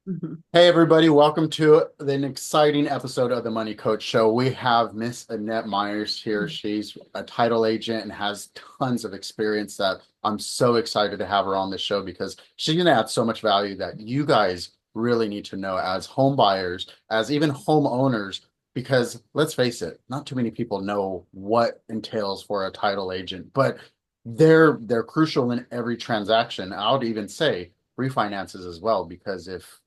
Mhm. Hey everybody, welcome to an exciting episode of the Money Coach Show. We have Miss Annette Myers here. She's a title agent and has tons of experience that I'm so excited to have her on the show because she's going to add so much value that you guys really need to know as home buyers, as even homeowners, because let's face it, not too many people know what entails for a title agent, but they're crucial in every transaction. I would even say refinances as well, because if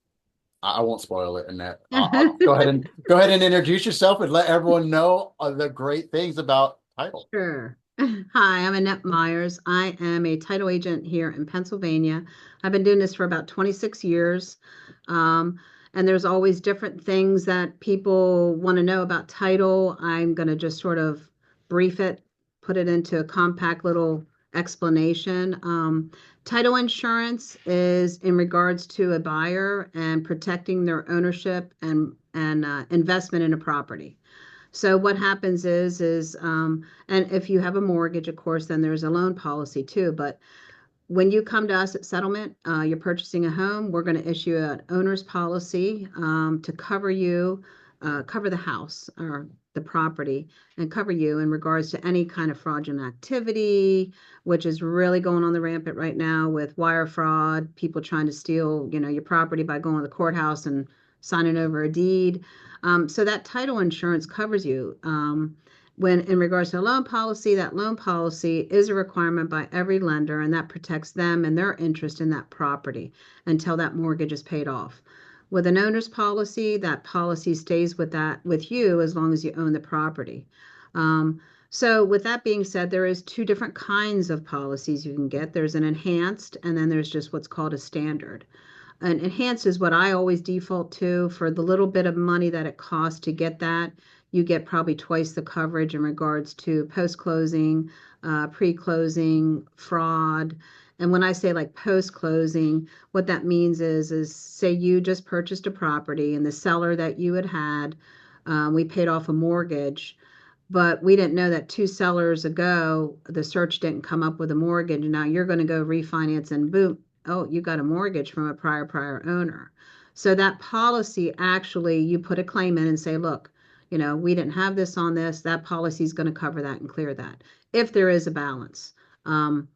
I won't spoil it, Annette. I'll go ahead and introduce yourself and let everyone know the great things about title. Sure. Hi, I'm Annette Myers. I am a title agent here in Pennsylvania. I've been doing this for about 26 years. Um, and there's always different things that people want to know about title. I'm going to just sort of brief it, put it into a compact little explanation. Title insurance is in regards to a buyer and protecting their ownership and investment in a property. So what happens is, and if you have a mortgage, of course, then there's a loan policy too. But when you come to us at settlement, you're purchasing a home, we're going to issue an owner's policy to cover you, cover the house or the property, and cover you in regards to any kind of fraudulent activity, which is really going on the rampant right now with wire fraud, people trying to steal, your property by going to the courthouse and signing over a deed. So that title insurance covers you. When in regards to a loan policy, that loan policy is a requirement by every lender, and that protects them and their interest in that property until that mortgage is paid off. With an owner's policy, that policy stays with you as long as you own the property. So with that being said, there is two different kinds of policies you can get. There's an enhanced, and then there's just what's called a standard. And enhanced is what I always default to for the little bit of money that it costs to get that. You get probably twice the coverage in regards to post-closing, pre-closing, fraud. And when I say like post-closing, what that means is say you just purchased a property and the seller that you had, we paid off a mortgage, but we didn't know that two sellers ago, the search didn't come up with a mortgage. Now you're going to go refinance and boom, oh, you got a mortgage from a prior owner. So that policy actually, you put a claim in and say, look, we didn't have this on this. That policy is going to cover that and clear that if there is a balance. Um,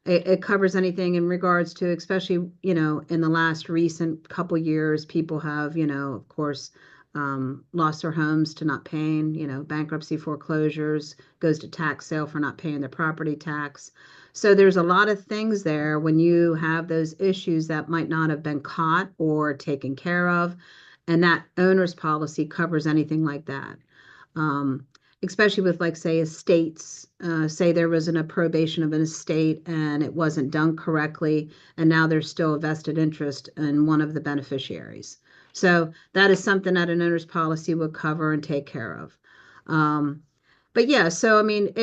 it covers anything in regards to, especially, in the last recent couple years, people have, of course, lost their homes to not paying, bankruptcy foreclosures, goes to tax sale for not paying their property tax. So there's a lot of things there when you have those issues that might not have been caught or taken care of. And that owner's policy covers anything like that. Um, Especially with, like, say, estates. Say there was an probation of an estate and it wasn't done correctly, and now there's still a vested interest in one of the beneficiaries. So that is something that an owner's policy would cover and take care of. Um, but yeah, so I mean,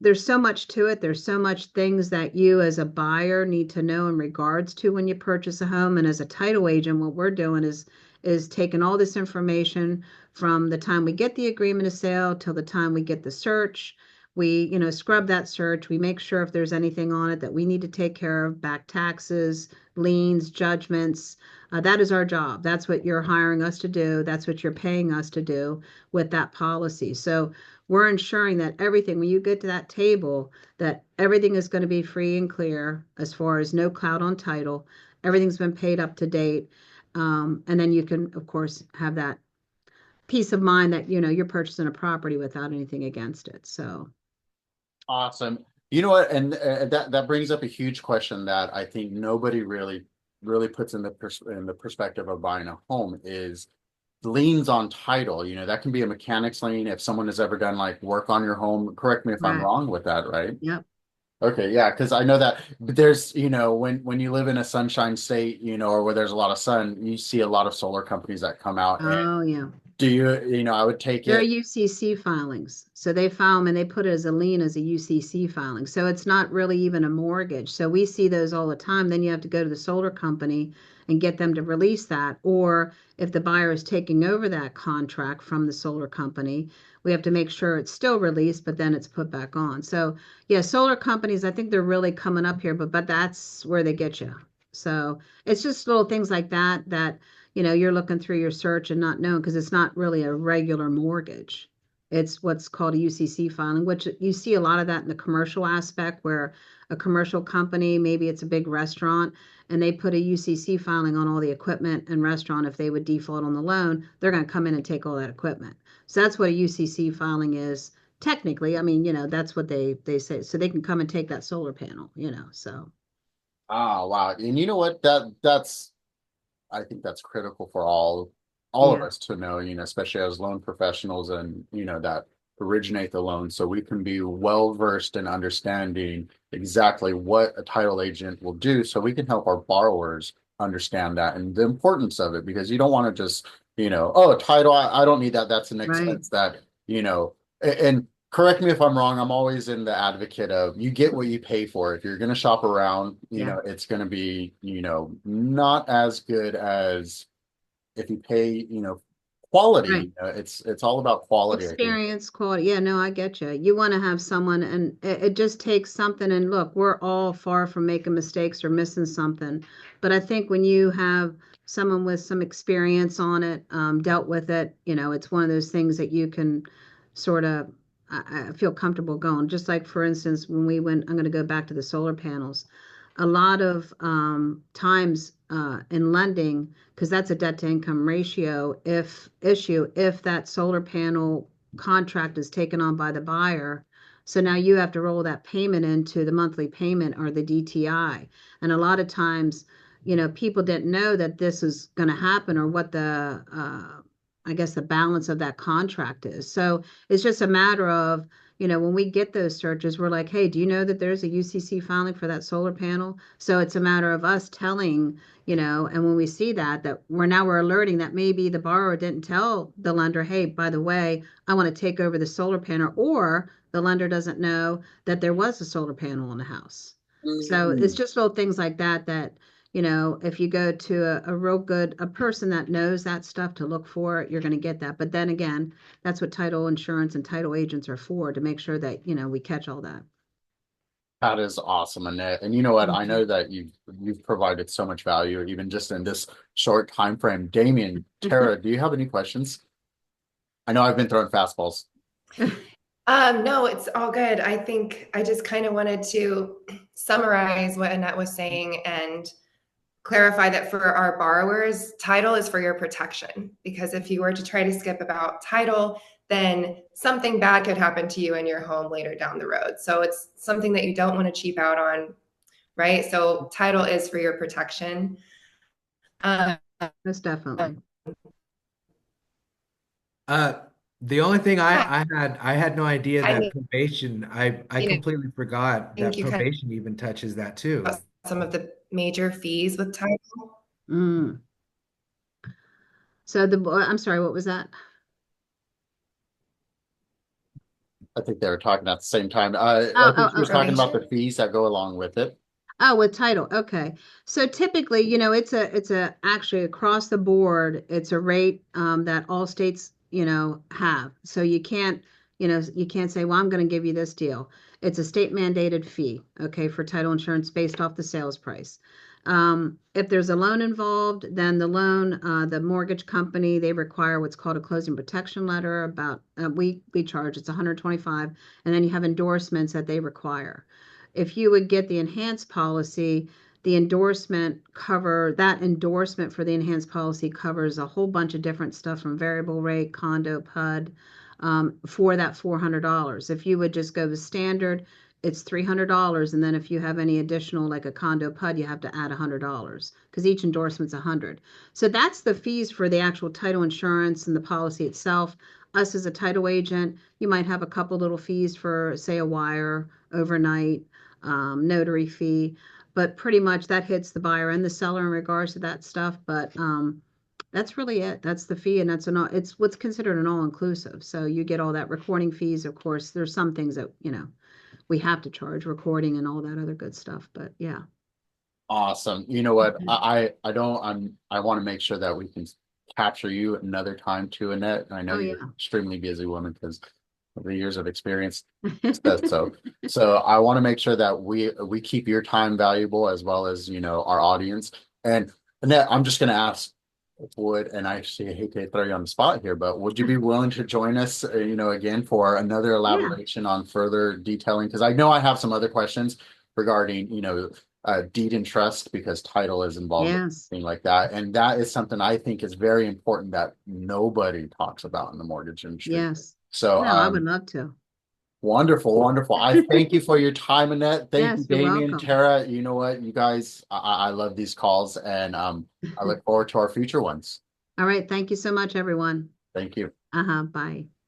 there's so much to it. There's so much things that you as a buyer need to know in regards to when you purchase a home. And as a title agent, what we're doing is taking all this information from the time we get the agreement of sale till the time we get the search. We, scrub that search. We make sure if there's anything on it that we need to take care of, back taxes, liens, judgments. That is our job. That's what you're hiring us to do. That's what you're paying us to do with that policy. So we're ensuring that everything, when you get to that table, that everything is going to be free and clear as far as no cloud on title. Everything's been paid up to date. And then you can, of course, have that peace of mind that you're purchasing a property without anything against it. So Awesome. You know what? And that brings up a huge question that I think nobody really puts in the perspective of buying a home is liens on title. That can be a mechanic's lien if someone has ever done like work on your home. Correct me if I'm correct. wrong with that, right? Yep. Okay, yeah, because I know that but there's, when you live in a sunshine state, or where there's a lot of sun, you see a lot of solar companies that come out and Oh yeah. do I would take They're it. UCC filings. So they file them and they put it as a lien as a UCC filing. So it's not really even a mortgage. So we see those all the time. Then you have to go to the solar company and get them to release that. Or if the buyer is taking over that contract from the solar company, we have to make sure it's still released, but then it's put back on. So yeah, solar companies, I think they're really coming up here, but that's where they get you. So it's just little things like that that, you're looking through your search and not knowing because it's not really a regular mortgage. It's what's called a UCC filing, which you see a lot of that in the commercial aspect where a commercial company, maybe it's a big restaurant, and they put a UCC filing on all the equipment and restaurant. If they would default on the loan, they're going to come in and take all that equipment. So that's what a UCC filing is technically. I mean, that's what they say. So they can come and take that solar panel, so. Ah, wow. And you know what? That's I think that's critical for all of Yeah, us to know, especially as loan professionals and, that originate the loan so we can be well versed in understanding exactly what a title agent will do so we can help our borrowers understand that and the importance of it because you don't want to just, oh, title, I don't need that. That's an right. expense that, and correct me if I'm wrong. I'm always in the advocate of you get what you pay for. If you're going to shop around, Yeah. it's going to be, not as good as if you pay, Right. quality. It's all about quality, I think. Experience, quality. Yeah, no, I get you. You want to have someone, and it just takes something. And look, we're all far from making mistakes or missing something. But I think when you have someone with some experience on it, dealt with it, it's one of those things that you can sort of, I feel comfortable going. Just like, for instance, when we went, I'm going to go back to the solar panels. A lot of times in lending, because that's a debt to income ratio if that solar panel contract is taken on by the buyer. So now you have to roll that payment into the monthly payment or the DTI. And a lot of times, people didn't know that this is going to happen or what the I guess the balance of that contract is. So it's just a matter of, when we get those searches, we're like, hey, do you know that there's a UCC filing for that solar panel? So it's a matter of us telling, and when we see that we're alerting that maybe the borrower didn't tell the lender, hey, by the way, I want to take over the solar panel, or the lender doesn't know that there was a solar panel on the house. So it's Mm. just little things like that, if you go to a real good, a person that knows that stuff to look for, you're going to get that. But then again, that's what title insurance and title agents are for, to make sure that, we catch all that. That is awesome, Annette. And you know what? I Mhm. know that you've provided so much value even just in this short time frame. Damien, Tara, do you have any questions? I know I've been throwing fastballs. No, it's all good. I think I just kind of wanted to summarize what Annette was saying and clarify that for our borrowers, title is for your protection. Because if you were to try to skip about title, then something bad could happen to you in your home later down the road. So it's something that you don't want to cheap out on, right? So title is for your protection. Um, Most definitely. Uh, the only thing I I had no idea that mean, probation, I I completely forgot think that you kind probation even touches that of too. some of the major fees with title. Mm. So I'm sorry, what was that? I think they were talking at the same time. I Oh, think oh, she oh, was talking okay. about Probation. the fees that go along with it. Oh, with title. Okay. So typically, it's a actually across the board, it's a rate that all states, have. So you can't say, well, I'm going to give you this deal. It's a state mandated fee, okay, for title insurance based off the sales price. If there's a loan involved, then the mortgage company, they require what's called a closing protection letter. About we charge it's 125, and then you have endorsements that they require. If you would get the enhanced policy, that endorsement for the enhanced policy covers a whole bunch of different stuff from variable rate, condo, PUD, for that $400. If you would just go the standard, it's $300. And then if you have any additional, like a condo PUD, you have to add $100 because each endorsement's 100. So that's the fees for the actual title insurance and the policy itself. Us as a title agent, you might have a couple little fees for, say, a wire overnight, notary fee, but pretty much that hits the buyer and the seller in regards to that stuff. But that's really it. That's the fee, and it's what's considered an all-inclusive. So you get all that recording fees. Of course, there's some things that, we have to charge recording and all that other good stuff. But yeah. Awesome. You know what? Mhm. I don't I want to make sure that we can capture you another time too, Annette. I know Oh you're yeah. an extremely busy woman because the years of experience says so. So I want to make sure that we keep your time valuable as well as, our audience. And Annette, I'm just going to ask, and I actually hate to throw you on the spot here, but would you be willing to join us, again for another Yeah. elaboration on further detailing? Because I know I have some other questions regarding, deed and trust because title is involved with Yes. thing like that. And that is something I think is very important that nobody talks about in the mortgage industry. Yes. So, No, I would love to. wonderful, wonderful. I thank you for your time, Annette. Thank you, Yes, you're Damien, welcome. Tara. You know what, you guys, I love these calls, and I look forward to our future ones. All right. Thank you so much, everyone. Thank you. Bye.